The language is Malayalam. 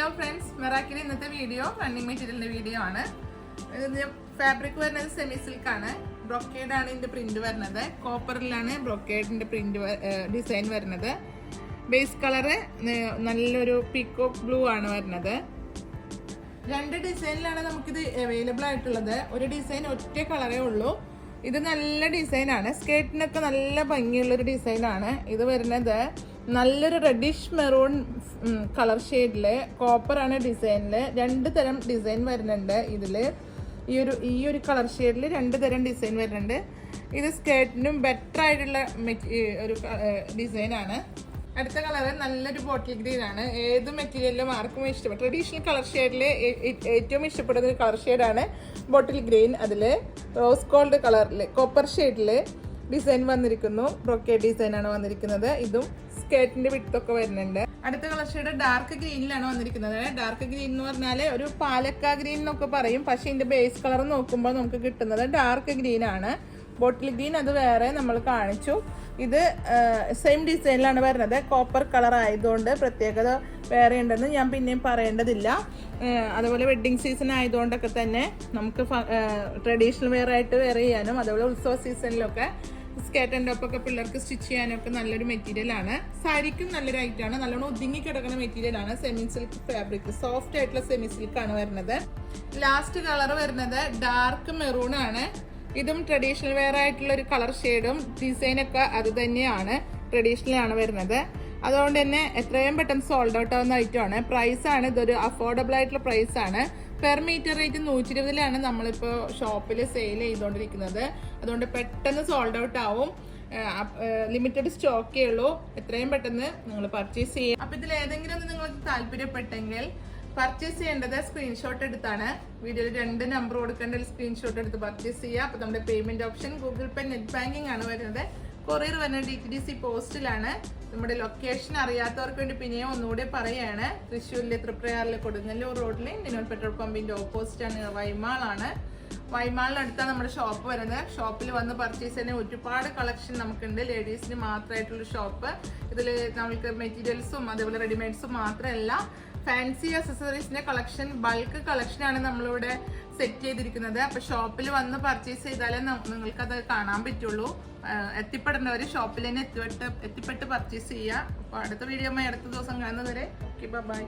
ഹലോ ഫ്രണ്ട്സ്, മെറാക്കിൽ ഇന്നത്തെ വീഡിയോ റണ്ണിങ് മെറ്റീരിയലിന്റെ വീഡിയോ ആണ്. ഫാബ്രിക് വരുന്നത് സെമി സിൽക്ക് ആണ്. ബ്രൊക്കേഡ് ആണ് ഇതിന്റെ പ്രിന്റ് വരുന്നത്. കോപ്പറിലാണ് ബ്രൊക്കേഡിന്റെ പ്രിന്റ് ഡിസൈൻ വരുന്നത്. ബേസ് കളറ് നല്ലൊരു പീകോക്ക് ബ്ലൂ ആണ് വരുന്നത്. രണ്ട് ഡിസൈനിലാണ് നമുക്കിത് അവൈലബിൾ ആയിട്ടുള്ളത്. ഒരു ഡിസൈൻ ഒറ്റ കളറേ ഉള്ളൂ. ഇത് നല്ല ഡിസൈനാണ്. സ്കേർട്ടിനൊക്കെ നല്ല ഭംഗിയുള്ളൊരു ഡിസൈനാണ്. ഇത് വരുന്നത് നല്ലൊരു റെഡിഷ് മെറൂൺ കളർ ഷെയ്ഡില് കോപ്പറാണ് ഡിസൈനില്. രണ്ട് തരം ഡിസൈൻ വരുന്നുണ്ട് ഇതില്. ഈ ഒരു കളർ ഷെയ്ഡിൽ രണ്ട് തരം ഡിസൈൻ വരുന്നുണ്ട്. ഇത് സ്കേർട്ടിനും ബെറ്റർ ആയിട്ടുള്ള ഒരു ഡിസൈനാണ്. അടുത്ത കളർ നല്ലൊരു ബോട്ടിൽ ഗ്രീൻ ആണ്. ഏത് മെറ്റീരിയലിലും ആർക്കും ഇഷ്ടപ്പെട്ട ട്രഡീഷണൽ കളർ ഷെയ്ഡിൽ ഏറ്റവും ഇഷ്ടപ്പെടുന്ന ഒരു കളർ ഷെയ്ഡാണ് ബോട്ടിൽ ഗ്രീൻ. അതിൽ റോസ് ഗോൾഡ് കളറിൽ കോപ്പർ ഷെയ്ഡിൽ ഡിസൈൻ വന്നിരിക്കുന്നു. ബ്രൊക്കേഡ് ഡിസൈൻ ആണ് വന്നിരിക്കുന്നത്. ഇതും സ്കേർട്ടിന്റെ വിട്ടൊക്കെ വരുന്നുണ്ട്. അടുത്ത കളർ ഷെയ്ഡ് ഡാർക്ക് ഗ്രീനിലാണ് വന്നിരിക്കുന്നത്. ഡാർക്ക് ഗ്രീൻ എന്ന് പറഞ്ഞാൽ ഒരു പാലക്ക ഗ്രീൻ എന്നൊക്കെ പറയും. പക്ഷെ ഇതിന്റെ ബേസ് കളർ നോക്കുമ്പോൾ നമുക്ക് കിട്ടുന്നത് ഡാർക്ക് ഗ്രീൻ ആണ്. ബോട്ടിൽ ഗ്രീൻ അത് വേറെ നമ്മൾ കാണിച്ചു. ഇത് സെയിം ഡിസൈനിലാണ് വരുന്നത്. കോപ്പർ കളർ ആയതുകൊണ്ട് പ്രത്യേകത വേറെ ഉണ്ടെന്ന് ഞാൻ പിന്നെയും പറയേണ്ടതില്ല. അതുപോലെ വെഡ്ഡിങ് സീസൺ ആയതുകൊണ്ടൊക്കെ തന്നെ നമുക്ക് ട്രഡീഷണൽ വെയർ ആയിട്ട് വെയർ ചെയ്യാനും അതുപോലെ ഉത്സവ സീസണിലൊക്കെ സ്കേർട്ട് ആൻഡ് ടോപ്പൊക്കെ പിള്ളേർക്ക് സ്റ്റിച്ച് ചെയ്യാനൊക്കെ നല്ലൊരു മെറ്റീരിയൽ ആണ്. സാരിക്കും നല്ലൊരു ഐറ്റാണ്. നല്ലോണം ഒതുങ്ങി കിടക്കുന്ന മെറ്റീരിയൽ ആണ്. സെമി സിൽക്ക് ഫാബ്രിക്, സോഫ്റ്റ് ആയിട്ടുള്ള സെമി സിൽക്ക് ആണ് വരുന്നത്. ലാസ്റ്റ് കളർ വരുന്നത് ഡാർക്ക് മെറൂൺ ആണ്. ഇതും ട്രഡീഷണൽ വെയർ ആയിട്ടുള്ള ഒരു കളർ ഷെയ്ഡും ഡിസൈനൊക്കെ അത് തന്നെയാണ്. ട്രഡീഷണൽ ആണ് വരുന്നത്. അതുകൊണ്ട് തന്നെ എത്രയും പെട്ടെന്ന് സോൾഡ് ഔട്ട് ആവുന്ന ഐറ്റമാണ്. പ്രൈസ് ആണ് ഇതൊരു അഫോർഡബിൾ ആയിട്ടുള്ള പ്രൈസ് ആണ്. പെർ മീറ്റർ റേറ്റ് 120 നമ്മളിപ്പോൾ ഷോപ്പിൽ സെയിൽ ചെയ്തുകൊണ്ടിരിക്കുന്നത്. അതുകൊണ്ട് പെട്ടെന്ന് സോൾഡ് ഔട്ട് ആവും. ലിമിറ്റഡ് സ്റ്റോക്കേ ഉള്ളൂ. എത്രയും പെട്ടെന്ന് നിങ്ങൾ പർച്ചേസ് ചെയ്യും. അപ്പൊ ഇതിൽ ഏതെങ്കിലും ഒന്ന് നിങ്ങൾക്ക് താല്പര്യപ്പെട്ടെങ്കിൽ പർച്ചേസ് ചെയ്യേണ്ടത് സ്ക്രീൻഷോട്ട് എടുത്താണ്. വീഡിയോയിൽ 2 നമ്പർ കൊടുക്കേണ്ട സ്ക്രീൻഷോട്ട് എടുത്ത് പർച്ചേസ് ചെയ്യുക. അപ്പൊ നമ്മുടെ പേയ്മെന്റ് ഓപ്ഷൻ ഗൂഗിൾ പേ, നെറ്റ് ബാങ്കിങ് ആണ് വരുന്നത്. കൊറിയർ വരുന്നത് DTDC പോസ്റ്റിലാണ്. നമ്മുടെ ലൊക്കേഷൻ അറിയാത്തവർക്ക് വേണ്ടി പിന്നെയും ഒന്നുകൂടി പറയുകയാണ്. തൃശ്ശൂരിലെ തൃപ്രയാറിലെ കൊടുങ്ങല്ലൂർ റോഡിലെ ഇന്ത്യൻ പെട്രോൾ പമ്പിന്റെ ഓപ്പോസിറ്റ് ആണ്. വൈമാളാണ്. വൈമാളിനടുത്താണ് നമ്മുടെ ഷോപ്പ് വരുന്നത്. ഷോപ്പിൽ വന്ന് പർച്ചേസ് ചെയ്യുന്ന ഒരുപാട് കളക്ഷൻ നമുക്കുണ്ട്. ലേഡീസിന് മാത്രമായിട്ടുള്ള ഷോപ്പ്. ഇതിൽ നമുക്ക് മെറ്റീരിയൽസും അതേപോലെ റെഡിമെയ്ഡ്സും മാത്രമല്ല, ഫാൻസി അക്സസറീസിന്റെ കളക്ഷൻ, ബൾക്ക് കളക്ഷൻ ആണ് നമ്മളിവിടെ സെറ്റ് ചെയ്തിരിക്കുന്നത്. അപ്പൊ ഷോപ്പിൽ വന്ന് പർച്ചേസ് ചെയ്താലേ നിങ്ങൾക്ക് അത് കാണാൻ പറ്റുള്ളൂ. എത്തിപ്പെടേണ്ടവര് ഷോപ്പിൽ തന്നെ എത്തിപ്പെട്ട് പർച്ചേസ് ചെയ്യുക. അപ്പൊ അടുത്ത വീഡിയോ അടുത്ത ദിവസം കാണുന്നതുവരെ ബൈ.